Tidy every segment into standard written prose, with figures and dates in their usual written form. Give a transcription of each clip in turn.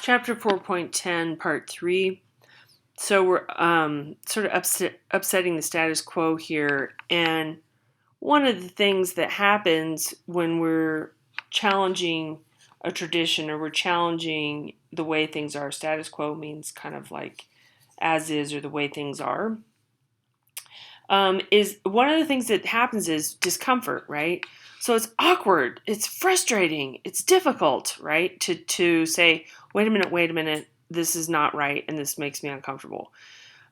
Chapter 4.10, Part 3. So we're sort of upsetting the status quo here. And one of the things that happens when we're challenging a tradition or we're challenging the way things are, status quo means kind of like as is or the way things are, is one of the things that happens is discomfort, right? So it's awkward, it's frustrating, it's difficult, right? To say, wait a minute, this is not right, and this makes me uncomfortable.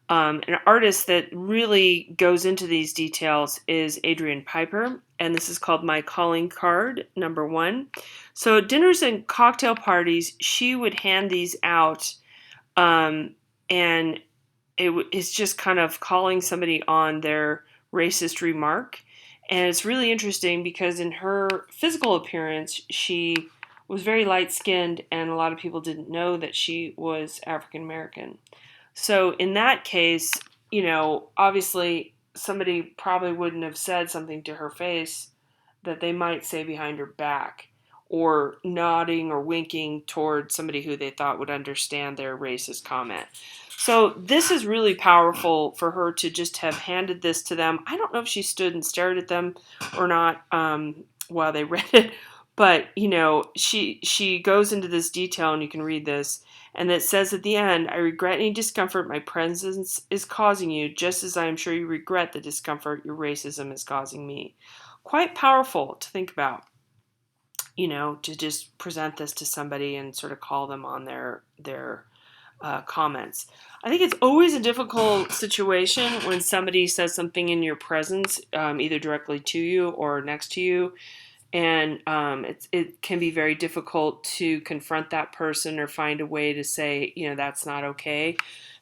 An artist that really goes into these details is Adrian Piper, and this is called My Calling Card, number 1. So at dinners and cocktail parties, she would hand these out, and it's just kind of calling somebody on their racist remark. And it's really interesting because in her physical appearance, she was very light skinned, and a lot of people didn't know that she was African American. So in that case, obviously somebody probably wouldn't have said something to her face that they might say behind her back, or nodding or winking toward somebody who they thought would understand their racist comment. So this is really powerful for her to just have handed this to them. I don't know if she stood and stared at them or not while they read it, but she goes into this detail, and you can read this, and it says at the end, I regret any discomfort my presence is causing you, just as I am sure you regret the discomfort your racism is causing me. Quite powerful to think about, to just present this to somebody and sort of call them on their comments. I think it's always a difficult situation when somebody says something in your presence, either directly to you or next to you, and it can be very difficult to confront that person or find a way to say, that's not okay.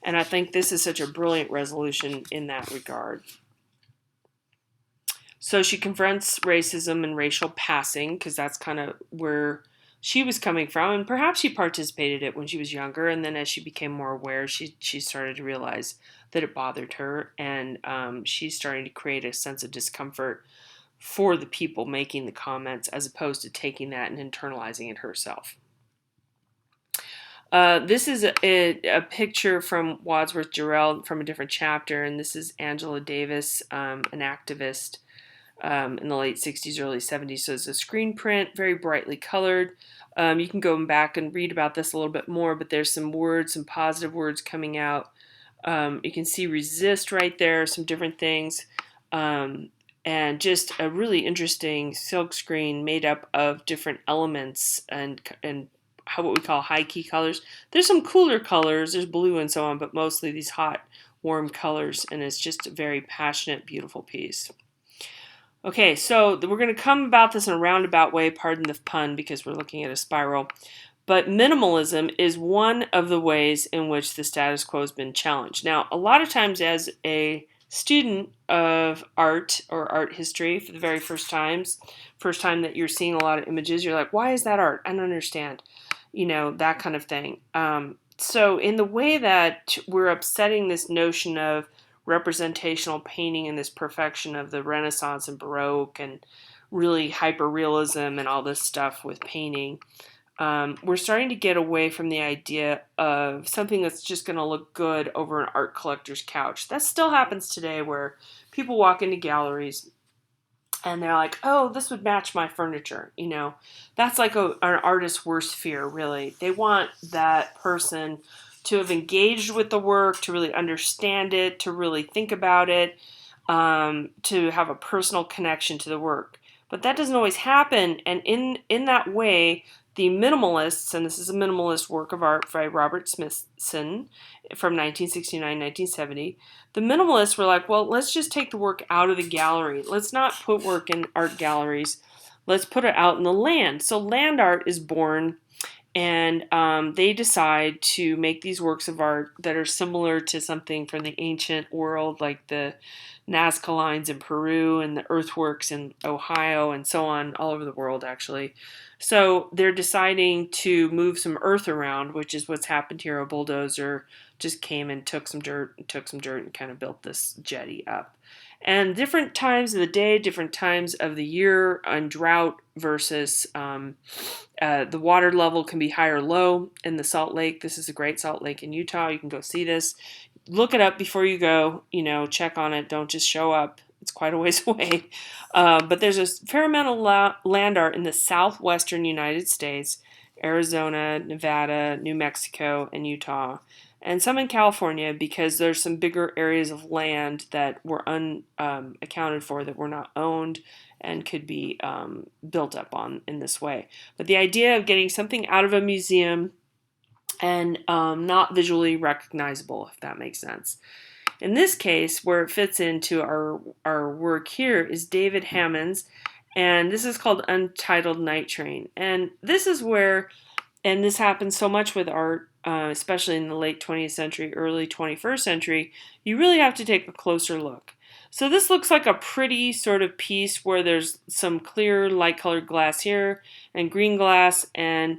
And I think this is such a brilliant resolution in that regard. So she confronts racism and racial passing, because that's kind of where she was coming from, and perhaps she participated in it when she was younger, and then as she became more aware, she started to realize that it bothered her, and she's starting to create a sense of discomfort for the people making the comments, as opposed to taking that and internalizing it herself. This is a picture from Wadsworth Jarrell from a different chapter, and this is Angela Davis, an activist in the late 60s, early 70s. So it's a screen print, very brightly colored. You can go back and read about this a little bit more, but there's some words, some positive words coming out. You can see resist right there, some different things. And just a really interesting silk screen made up of different elements and what we call high key colors. There's some cooler colors, there's blue and so on, but mostly these hot, warm colors, and it's just a very passionate, beautiful piece. Okay, so we're going to come about this in a roundabout way, pardon the pun, because we're looking at a spiral. But minimalism is one of the ways in which the status quo has been challenged. Now, a lot of times as a student of art or art history for the very first time that you're seeing a lot of images, you're like, why is that art? I don't understand. That kind of thing. So in the way that we're upsetting this notion of representational painting and this perfection of the Renaissance and Baroque and really hyper-realism and all this stuff with painting, we're starting to get away from the idea of something that's just going to look good over an art collector's couch. That still happens today, where people walk into galleries and they're like, oh, this would match my furniture. That's like an artist's worst fear, really. They want that person to have engaged with the work, to really understand it, to really think about it, to have a personal connection to the work. But that doesn't always happen, and in that way, the minimalists, and this is a minimalist work of art by Robert Smithson from 1969-1970, the minimalists were like, well, let's just take the work out of the gallery. Let's not put work in art galleries. Let's put it out in the land. So land art is born, and they decide to make these works of art that are similar to something from the ancient world, like the Nazca lines in Peru and the earthworks in Ohio and so on, all over the world, actually. So they're deciding to move some earth around, which is what's happened here. A bulldozer just came and took some dirt and kind of built this jetty up. And different times of the day, different times of the year on drought versus the water level can be high or low in the Salt Lake. This is a Great Salt Lake in Utah. You can go see this. Look it up before you go, check on it. Don't just show up. It's quite a ways away. But there's a fair amount of land art in the southwestern United States, Arizona, Nevada, New Mexico, and Utah, and some in California because there's some bigger areas of land that were unaccounted for, that were not owned and could be built up on in this way. But the idea of getting something out of a museum and not visually recognizable, if that makes sense. In this case, where it fits into our work here is David Hammons, and this is called Untitled Night Train. And this is where, and this happens so much with art, especially in the late 20th century, early 21st century, you really have to take a closer look. So this looks like a pretty sort of piece where there's some clear light colored glass here and green glass and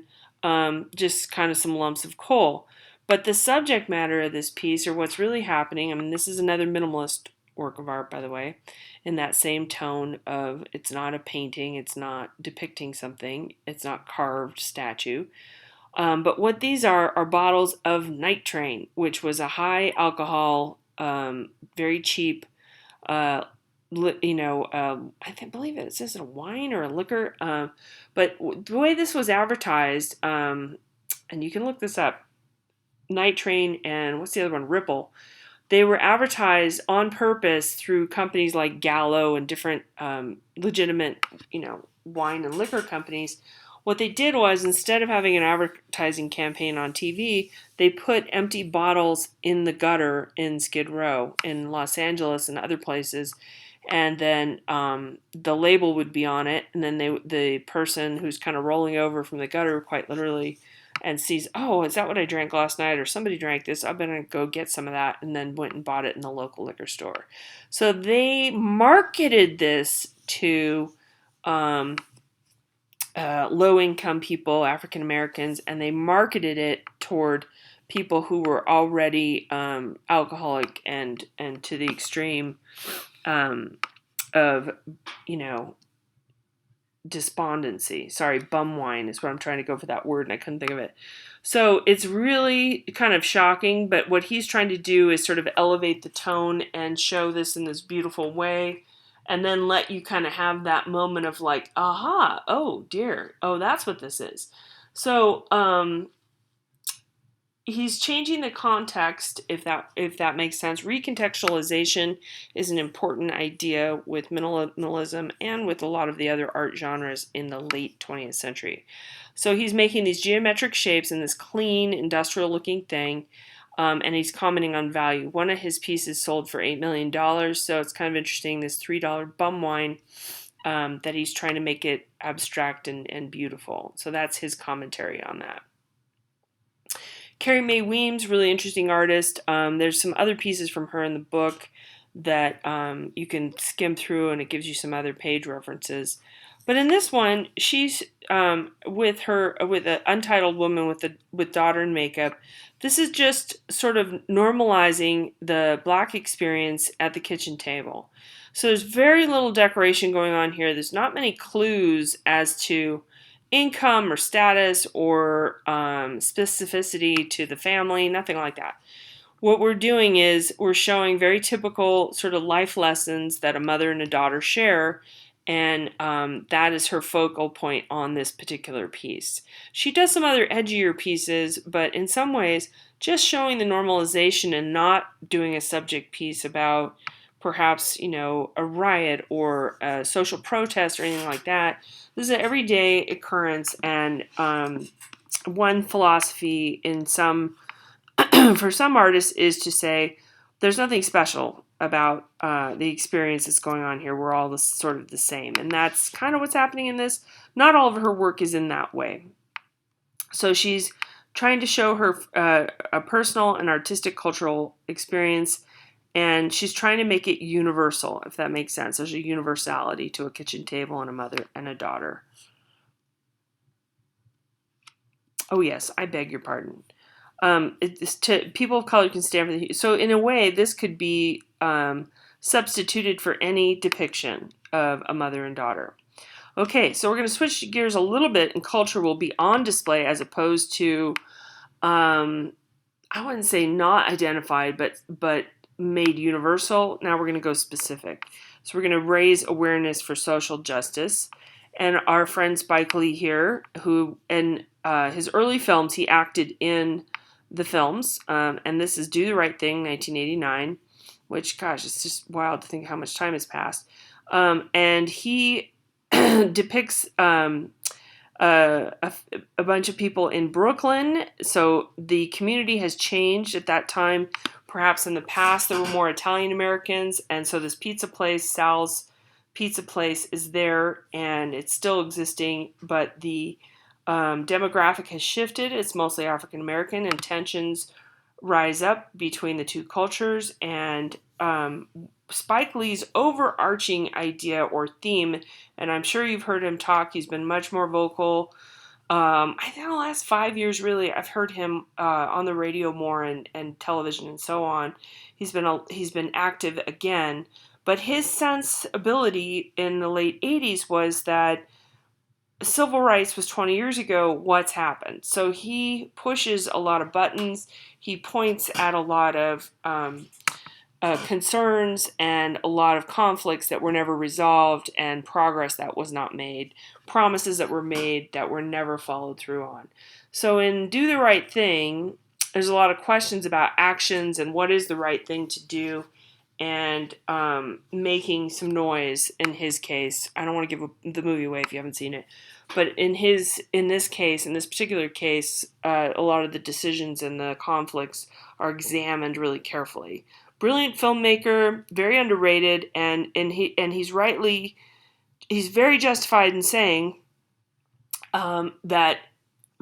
just kind of some lumps of coal. But the subject matter of this piece, or what's really happening, I mean, this is another minimalist work of art, by the way, in that same tone of it's not a painting, it's not depicting something, it's not carved statue. But what these are bottles of Night Train, which was a high alcohol, very cheap, I believe it says a wine or a liquor. But the way this was advertised, and you can look this up, Night Train and what's the other one? Ripple. They were advertised on purpose through companies like Gallo and different legitimate, wine and liquor companies. What they did was, instead of having an advertising campaign on TV, they put empty bottles in the gutter in Skid Row in Los Angeles and other places, and then the label would be on it, and then the person who's kind of rolling over from the gutter, quite literally, and sees, oh, is that what I drank last night? Or somebody drank this. I'm going to go get some of that, and then went and bought it in the local liquor store. So they marketed this to low-income people, African Americans, and they marketed it toward people who were already alcoholic and to the extreme of, despondency. Sorry, bum wine is what I'm trying to go for that word, and I couldn't think of it. So it's really kind of shocking, but what he's trying to do is sort of elevate the tone and show this in this beautiful way, and then let you kind of have that moment of like, aha, oh dear, oh, that's what this is. So he's changing the context, if that makes sense. Recontextualization is an important idea with minimalism and with a lot of the other art genres in the late 20th century. So he's making these geometric shapes in this clean, industrial-looking thing, and he's commenting on value. One of his pieces sold for $8 million, so it's kind of interesting, this $3 bum wine, that he's trying to make it abstract and beautiful. So that's his commentary on that. Carrie Mae Weems, really interesting artist. There's some other pieces from her in the book that you can skim through, and it gives you some other page references. But in this one, she's with an untitled woman with daughter and makeup. This is just sort of normalizing the Black experience at the kitchen table. So there's very little decoration going on here. There's not many clues as to income or status or specificity to the family, nothing like that. What we're doing is we're showing very typical sort of life lessons that a mother and a daughter share, and that is her focal point on this particular piece. She does some other edgier pieces, but in some ways just showing the normalization and not doing a subject piece about perhaps, a riot or a social protest or anything like that. This is an everyday occurrence, and one philosophy in for some artists is to say there's nothing special about the experience that's going on here. We're all sort of the same, and that's kind of what's happening in this. Not all of her work is in that way. So she's trying to show her a personal and artistic cultural experience, and she's trying to make it universal, if that makes sense. There's a universality to a kitchen table and a mother and a daughter. Oh yes, I beg your pardon. People of color can stand for the. So in a way, this could be substituted for any depiction of a mother and daughter. Okay, so we're going to switch gears a little bit, and culture will be on display as opposed to, I wouldn't say not identified, but made universal. Now we're going to go specific. So we're going to raise awareness for social justice. And our friend Spike Lee here, who in his early films, he acted in the films. And this is Do the Right Thing, 1989, which, gosh, it's just wild to think how much time has passed. And he depicts a bunch of people in Brooklyn. So the community has changed at that time. Perhaps in the past there were more Italian Americans, and so this pizza place, Sal's Pizza Place, is there, and it's still existing, but the demographic has shifted. It's mostly African American, and tensions rise up between the two cultures. And Spike Lee's overarching idea or theme, and I'm sure you've heard him talk, he's been much more vocal. I think in the last 5 years, really, I've heard him on the radio more and television and so on. He's been active again, but his sensibility in the late 80s was that civil rights was 20 years ago. What's happened? So he pushes a lot of buttons. He points at a lot of concerns and a lot of conflicts that were never resolved, and progress that was not made, promises that were made that were never followed through on. So in Do the Right Thing, there's a lot of questions about actions and what is the right thing to do, and making some noise in his case. I don't want to give the movie away if you haven't seen it, but in this particular case, a lot of the decisions and the conflicts are examined really carefully. Brilliant filmmaker, very underrated, and he's very justified in saying that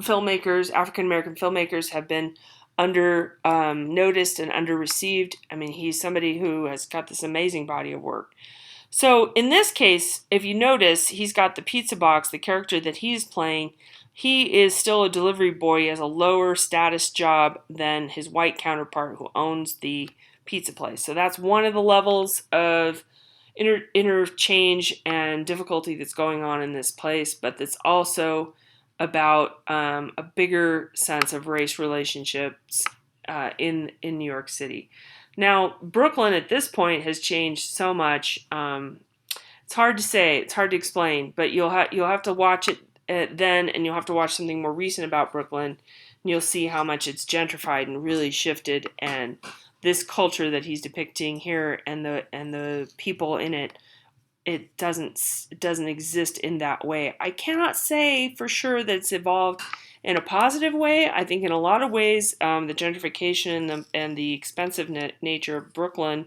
African American filmmakers, have been under noticed and under received. I mean, he's somebody who has got this amazing body of work. So in this case, if you notice, he's got the pizza box, the character that he's playing. He is still a delivery boy. He has a lower status job than his white counterpart who owns the pizza place. So that's one of the levels of interchange and difficulty that's going on in this place, but that's also about a bigger sense of race relationships in New York City. Now, Brooklyn at this point has changed so much. It's hard to say, it's hard to explain, but you'll have to watch it then, and you'll have to watch something more recent about Brooklyn, and you'll see how much it's gentrified and really shifted. And this culture that he's depicting here, and the people in it, it doesn't exist in that way. I cannot say for sure that it's evolved in a positive way. I think in a lot of ways, the gentrification and the expensive nature of Brooklyn,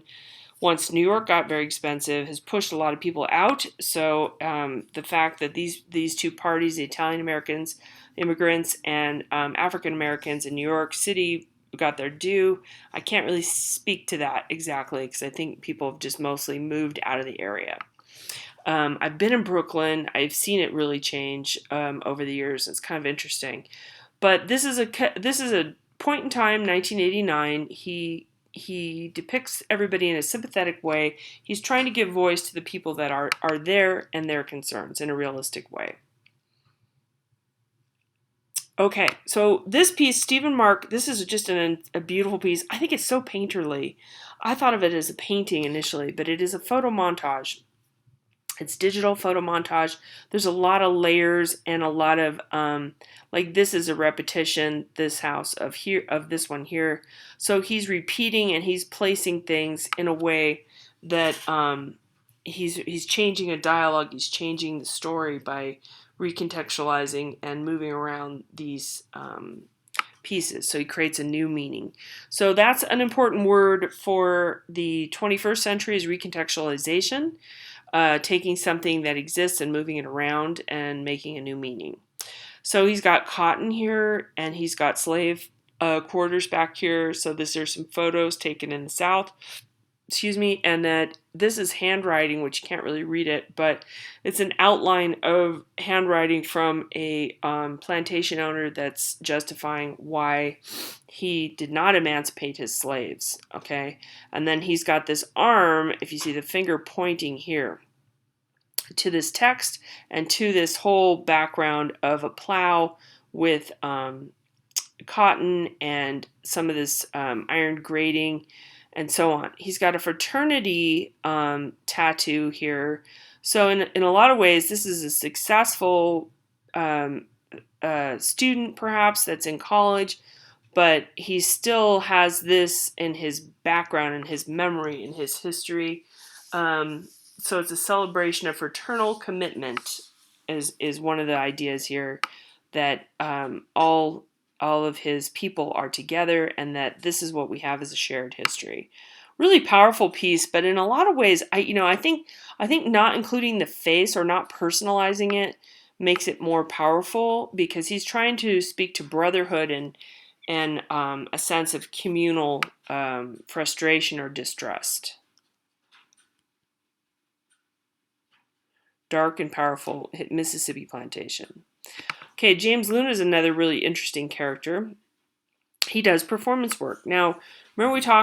once New York got very expensive, has pushed a lot of people out. So the fact that these two parties, the Italian Americans, immigrants, and African Americans in New York City, got their due, I can't really speak to that exactly, because I think people have just mostly moved out of the area. I've been in Brooklyn. I've seen it really change over the years. It's kind of interesting. But this is a point in time, 1989. He depicts everybody in a sympathetic way. He's trying to give voice to the people that are there and their concerns in a realistic way. Okay, so this piece, Stephen Mark, this is just a beautiful piece. I think it's so painterly. I thought of it as a painting initially, but it is a photo montage. It's digital photo montage. There's a lot of layers and a lot of, like this is a repetition, this house of this one here. So he's repeating and he's placing things in a way that he's changing a dialogue. He's changing the story by recontextualizing and moving around these pieces. So he creates a new meaning. So that's an important word for the 21st century, is recontextualization. Taking something that exists and moving it around and making a new meaning. So he's got cotton here, and he's got slave quarters back here. So there's some photos taken in the South. excuse me, and that this is handwriting, which you can't really read it, but it's an outline of handwriting from a plantation owner that's justifying why he did not emancipate his slaves, okay? And then he's got this arm, if you see the finger pointing here, to this text and to this whole background of a plow with cotton and some of this iron grating and so on. He's got a fraternity tattoo here. So in a lot of ways, this is a successful student, perhaps, that's in college, but he still has this in his background, in his memory, in his history. So it's a celebration of fraternal commitment is one of the ideas here, that all of his people are together and that this is what we have as a shared history. Really powerful piece, but in a lot of ways, I think not including the face or not personalizing it makes it more powerful, because he's trying to speak to brotherhood and a sense of communal frustration or distrust. Dark and powerful Mississippi plantation. Okay, James Luna is another really interesting character. He does performance work. Now, remember we talked